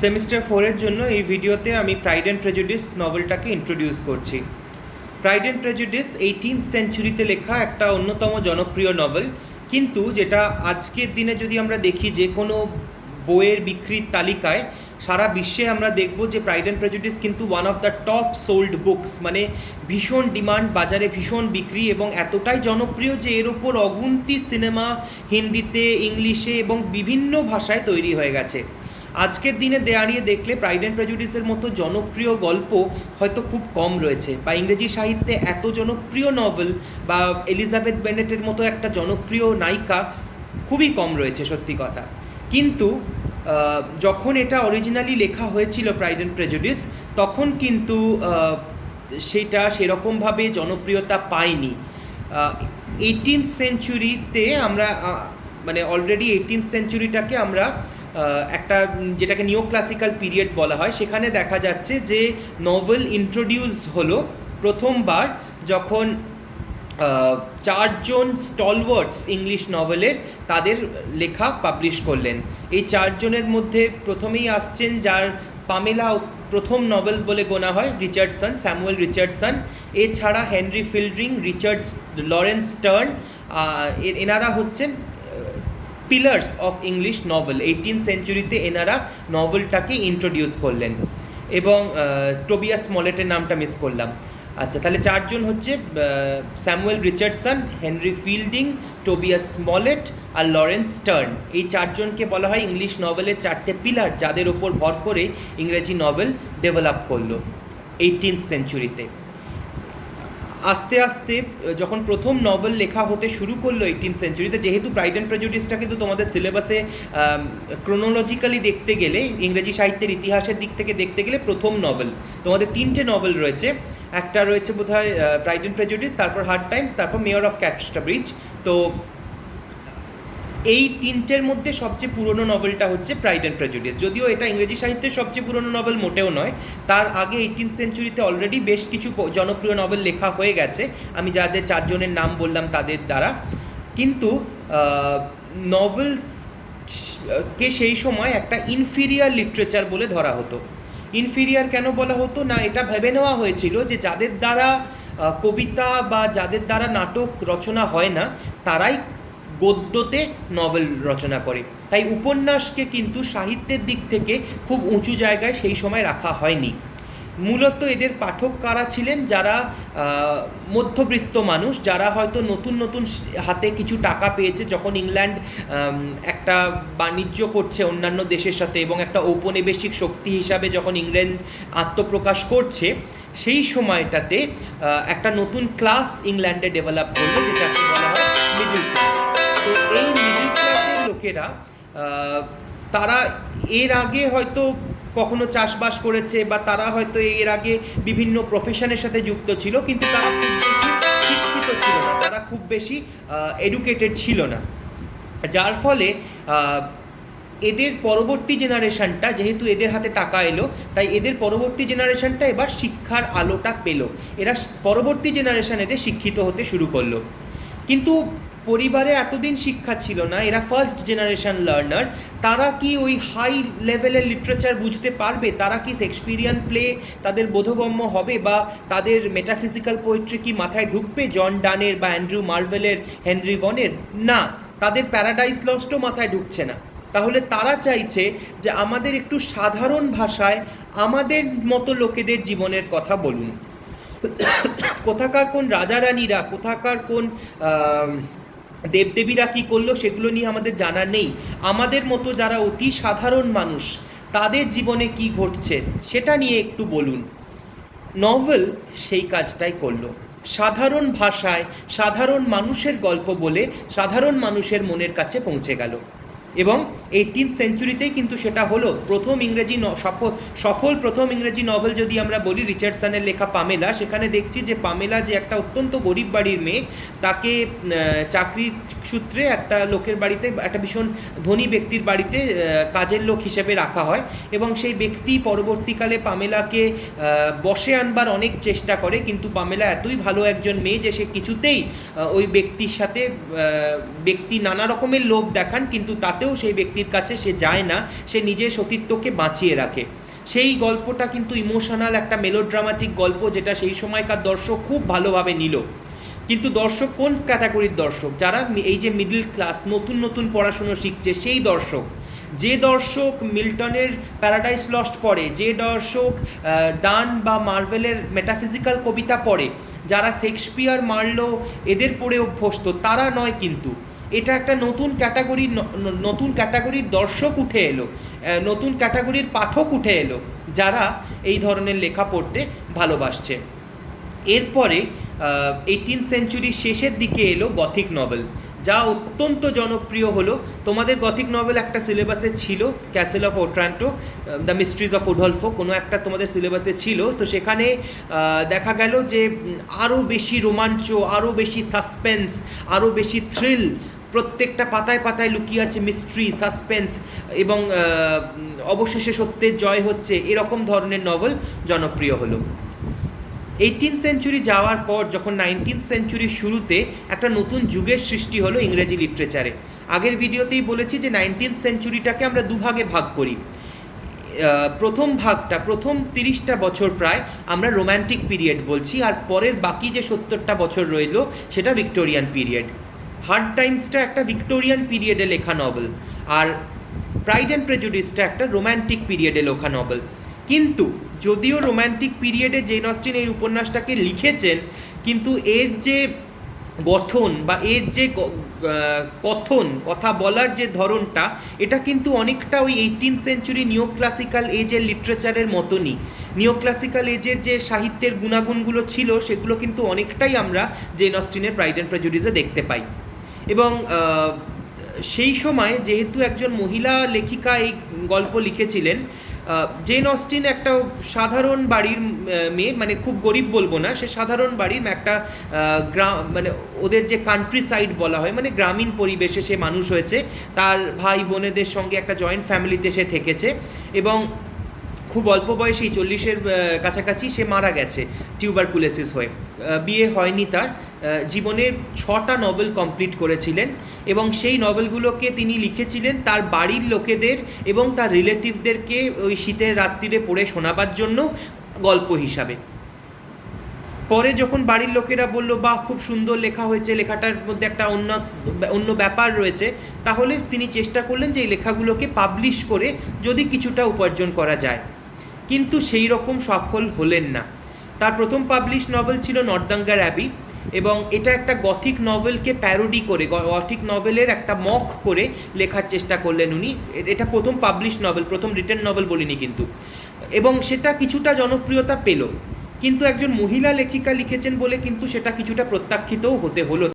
Semester 4-এর জন্য এই ভিডিওতে আমি প্রাইড অ্যান্ড প্রেজুডিস নভেলটাকে ইন্ট্রোডিউস করছি। প্রাইড অ্যান্ড প্রেজুডিস 18th সেঞ্চুরিতে লেখা একটা অন্যতম জনপ্রিয় নভেল, কিন্তু যেটা আজকের দিনে যদি আমরা দেখি যে কোনো বইয়ের বিক্রির তালিকায় সারা বিশ্বে আমরা দেখব যে প্রাইড অ্যান্ড প্রেজুডিস কিন্তু one of the top sold books, মানে ভীষণ ডিমান্ড, বাজারে ভীষণ বিক্রি এবং এতটাই জনপ্রিয় যে এর ওপর অগুন্তি সিনেমা হিন্দিতে, ইংলিশে এবং বিভিন্ন ভাষায় তৈরি হয়ে গেছে। আজকের দিনে দাঁড়িয়ে দেখলে প্রাইড অ্যান্ড প্রেজুডিসের মতো জনপ্রিয় গল্প হয়তো খুব কম রয়েছে, বা ইংরেজি সাহিত্যে এত জনপ্রিয় নভেল বা এলিজাবেথ বেনেটের মতো একটা জনপ্রিয় নায়িকা খুবই কম রয়েছে সত্যি কথা। কিন্তু যখন এটা অরিজিনালি লেখা হয়েছিল প্রাইড অ্যান্ড প্রেজুডিস, তখন কিন্তু সেটা সেরকমভাবে জনপ্রিয়তা পায়নি। 18th সেঞ্চুরিতে আমরা মানে অলরেডি 18th সেঞ্চুরিটাকে আমরা একটা যেটাকে নিও ক্লাসিক্যাল পিরিয়ড বলা হয়, সেখানে দেখা যাচ্ছে যে নভেল ইন্ট্রোডিউস হলো প্রথমবার যখন চারজন স্টলওয়ার্ডস ইংলিশ নভেলের তাদের লেখা পাবলিশ করলেন। এই চারজনের মধ্যে প্রথমেই আসছেন যার পামেলা প্রথম নভেল বলে গোনা হয়, রিচার্ডসন, স্যামুয়েল রিচার্ডসন। এছাড়া হেনরি ফিল্ডিং, লরেন্স স্টার্ন, এনারা হচ্ছেন pillars of English novel. 18th সেঞ্চুরিতে এনারা নভেলটাকে ইন্ট্রোডিউস করলেন। এবং টোবিয়াস স্মলেটের নামটা মিস করলাম। আচ্ছা, তাহলে চারজন হচ্ছে Samuel Richardson, Henry Fielding, Tobias Smollett আর লরেন্স স্টার্ন। এই চারজনকে বলা হয় ইংলিশ নভেলের চারটে পিলার, যাদের ওপর ভর করে ইংরেজি নভেল ডেভেলপ করলো 18th সেঞ্চুরিতে। আস্তে আস্তে যখন প্রথম নভেল লেখা হতে শুরু করলো 18th সেঞ্চুরিতে, যেহেতু প্রাইড অ্যান্ড প্রেজুডিসটা কিন্তু তোমাদের সিলেবাসে ক্রোনোলজিক্যালি দেখতে গেলে, ইংরেজি সাহিত্যের ইতিহাসের দিক থেকে দেখতে গেলে প্রথম নভেল, তোমাদের 3টে নভেল রয়েছে। একটা রয়েছে বোধহয় প্রাইড অ্যান্ড প্রেজুডিস, তারপর হার্ড টাইমস, তারপর মেয়র অফ ক্যান্টারবারি। তো এই 3টের মধ্যে সবচেয়ে পুরনো নভেলটা হচ্ছে প্রাইড অ্যান্ড প্রেজুডিস। যদিও এটা ইংরেজি সাহিত্যের সবচেয়ে পুরনো নভেল মোটেও নয়, তার আগে 18th সেঞ্চুরিতে অলরেডি বেশ কিছু জনপ্রিয় নভেল লেখা হয়ে গেছে, আমি যাদের চারজনের নাম বললাম তাদের দ্বারা। কিন্তু নভেলসকে সেই সময় একটা ইনফিরিয়ার লিটারেচার বলে ধরা হতো। ইনফিরিয়ার কেন বলা হতো না, এটা ভেবে নেওয়া হয়েছিল যে যাদের দ্বারা কবিতা বা যাদের দ্বারা নাটক রচনা হয় না, তারাই গদ্যতে নভেল রচনা করে। তাই উপন্যাসকে কিন্তু সাহিত্যের দিক থেকে খুব উঁচু জায়গায় সেই সময় রাখা হয়নি। মূলত এদের পাঠক কারা ছিলেন? যারা মধ্যবিত্ত মানুষ, যারা হয়তো নতুন নতুন হাতে কিছু টাকা পেয়েছে, যখন ইংল্যান্ড একটা বাণিজ্য করছে অন্যান্য দেশের সাথে এবং একটা ঔপনিবেশিক শক্তি হিসাবে যখন ইংল্যান্ড আত্মপ্রকাশ করছে, সেই সময়টাতে একটা নতুন ক্লাস ইংল্যান্ডে ডেভেলপ করলো, যেটাকে বলা হয় মিডল ক্লাস। তো এই মিডল ক্লাসের লোকেরা তারা এর আগে হয়তো কখনো চাষবাস করেছে, বা তারা হয়তো এর আগে বিভিন্ন প্রফেশনের সাথে যুক্ত ছিল, কিন্তু তারা খুব বেশি শিক্ষিত ছিল না, তারা খুব বেশি এডুকেটেড ছিল না। যার ফলে এদের পরবর্তী জেনারেশনটা, যেহেতু এদের হাতে টাকা এলো, তাই এদের পরবর্তী জেনারেশনটা এবার শিক্ষার আলোটা পেল। এরা পরবর্তী জেনারেশন এদের শিক্ষিত হতে শুরু করলো। কিন্তু পরিবারে এতদিন শিক্ষা ছিল না, এরা ফার্স্ট জেনারেশন লার্নার। তারা কি ওই হাই লেভেলের লিটারেচার বুঝতে পারবে? তারা কি শেক্সপিরিয়ান প্লে তাদের বোধগম্য হবে, বা তাদের মেটাফিজিক্যাল পোয়েট্রি কি মাথায় ঢুকবে জন ডানের বা অ্যান্ড্রু মার্ভেলের, হেনরি ভনের? না, তাদের প্যারাডাইস লস্টও মাথায় ঢুকছে না। তাহলে তারা চাইছে যে আমাদের একটু সাধারণ ভাষায় আমাদের মতো লোকেদের জীবনের কথা বলুন। কোথাকার কোন রাজা রানীরা, কোথাকার কোন দেবদেবীরা কী করলো সেগুলো নিয়ে আমাদের জানা নেই। আমাদের মতো যারা অতি সাধারণ মানুষ, তাদের জীবনে কি ঘটছে সেটা নিয়ে একটু বলুন। নভেল সেই কাজটাই করলো, সাধারণ ভাষায় সাধারণ মানুষের গল্প বলে সাধারণ মানুষের মনের কাছে পৌঁছে গেল। এবং 18th সেঞ্চুরিতেই কিন্তু সেটা হলো। প্রথম ইংরেজি সফল প্রথম ইংরেজি নভেল যদি আমরা বলি, রিচার্ডসনের লেখা পামেলা, সেখানে দেখছি যে পামেলা যে একটা অত্যন্ত গরিব বাড়ির মেয়ে, তাকে চাকরির সূত্রে একটা লোকের বাড়িতে, একটা ভীষণ ধনী ব্যক্তির বাড়িতে কাজের লোক হিসেবে রাখা হয়, এবং সেই ব্যক্তি পরবর্তীকালে পামেলাকে বশে আনবার অনেক চেষ্টা করে, কিন্তু পামেলা এতই ভালো একজন মেয়ে যে সে কিছুতেই ওই ব্যক্তির সাথে, ব্যক্তি নানা রকমের লোভ দেখান, কিন্তু তাতেও সেই ব্যক্তি ব্যক্তির কাছে সে যায় না, সে নিজের সতীত্বকে বাঁচিয়ে রাখে। সেই গল্পটা কিন্তু ইমোশনাল একটা মেলোড্রামাটিক গল্প, যেটা সেই সময়কার দর্শক খুব ভালোভাবে নিল। কিন্তু দর্শক কোন ক্যাটাগরির দর্শক? যারা এই যে মিডল ক্লাস, নতুন নতুন পড়াশুনো শিখছে সেই দর্শক। যে দর্শক মিল্টনের প্যারাডাইস লস্ট পড়ে, যে দর্শক ডান বা মার্ভেলের মেটাফিজিক্যাল কবিতা পড়ে, যারা শেক্সপিয়ার, মার্লো এদের পড়ে অভ্যস্ত, তারা নয় কিন্তু। এটা একটা নতুন ক্যাটাগরির দর্শক উঠে এলো, নতুন ক্যাটাগরির পাঠক উঠে এলো, যারা এই ধরনের লেখা পড়তে ভালোবাসছে। এরপরে 18th সেঞ্চুরির শেষের দিকে এলো গথিক নভেল, যা অত্যন্ত জনপ্রিয় হলো। তোমাদের গথিক নভেল একটা সিলেবাসে ছিল, Castle of Otranto, the Mysteries of Udolpho, কোনো একটা তোমাদের সিলেবাসে ছিল। তো সেখানে দেখা গেল যে আরও বেশি রোমাঞ্চ, আরও বেশি সাসপেন্স, আরও বেশি থ্রিল, প্রত্যেকটা পাতায় পাতায় লুকিয়ে আছে মিস্ট্রি, সাসপেন্স, এবং অবশেষে সত্যের জয় হচ্ছে, এরকম ধরনের নভেল জনপ্রিয় হলো। 18th সেঞ্চুরি যাওয়ার পর যখন 19th সেঞ্চুরির শুরুতে একটা নতুন যুগের সৃষ্টি হলো ইংরেজি লিটারেচারে। আগের ভিডিওতেই বলেছি যে 19th সেঞ্চুরিটাকে আমরা দুভাগে ভাগ করি। প্রথম ভাগটা, প্রথম 30টা বছর প্রায় আমরা রোম্যান্টিক পিরিয়ড বলছি, আর পরের বাকি যে 70টা বছর রইল সেটা ভিক্টোরিয়ান পিরিয়ড। হার্ড টাইমসটা একটা ভিক্টোরিয়ান পিরিয়ডে লেখা নভেল, আর প্রাইড অ্যান্ড প্রেজুডিসটা একটা রোম্যান্টিক পিরিয়ডে লেখা নভেল। কিন্তু যদিও রোম্যান্টিক পিরিয়ডে জেন অস্টিন এই উপন্যাসটাকে লিখেছেন, কিন্তু এর যে গঠন বা এর যে কথা বলার যে ধরনটা, এটা কিন্তু অনেকটা ওই 18th সেঞ্চুরি নিও ক্লাসিক্যাল এজের লিটারেচারের মতনই। নিও ক্লাসিক্যাল এজের যে সাহিত্যের গুণাগুণগুলো ছিল, সেগুলো কিন্তু অনেকটাই আমরা জেন অস্টিনের প্রাইড অ্যান্ড প্রেজুডিসে দেখতে পাই। এবং সেই সময় যেহেতু একজন মহিলা লেখিকা এই গল্প লিখেছিলেন, জেন অস্টিন একটা সাধারণ বাড়ির মেয়ে, মানে খুব গরিব বলবো না, সে সাধারণ বাড়ির একটা গ্রাম, মানে ওদের যে কান্ট্রি সাইড বলা হয়, মানে গ্রামীণ পরিবেশে সে মানুষ হয়েছে। তার ভাই বোনেদের সঙ্গে একটা জয়েন্ট ফ্যামিলিতে সে থেকেছে, এবং খুব অল্প বয়সেই 40-এর কাছাকাছি সে মারা গেছে টিউবারকুলোসিস হয়ে। বিয়ে হয়নি তার। জীবনের 6টা নভেল কমপ্লিট করেছিলেন, এবং সেই নভেলগুলোকে তিনি লিখেছিলেন তার বাড়ির লোকেদের এবং তার রিলেটিভদেরকে ওই শীতের রাত্রিরে পড়ে শোনাবার জন্য গল্প হিসাবে। পরে যখন বাড়ির লোকেরা বলল, বাহ খুব সুন্দর লেখা হয়েছে, লেখাটার মধ্যে একটা অন্য ব্যাপার রয়েছে, তাহলে তিনি চেষ্টা করলেন যে এই লেখাগুলোকে পাবলিশ করে যদি কিছুটা উপার্জন করা যায়। কিন্তু সেই রকম সফল হলেন না। তার প্রথম পাবলিশ নভেল ছিল নর্দাঙ্গার অ্যাবি, এবং এটা একটা গথিক নভেলকে প্যারোডি করে, গথিক নভেলের একটা মক করে লেখার চেষ্টা করলেন উনি। এটা প্রথম পাবলিশ নভেল, প্রথম রিটেন নভেল বলিনি কিন্তু। এবং সেটা কিছুটা জনপ্রিয়তা পেল, কিন্তু একজন মহিলা লেখিকা লিখেছেন বলে কিন্তু সেটা কিছুটা প্রত্যাখ্যিতও হতে হলো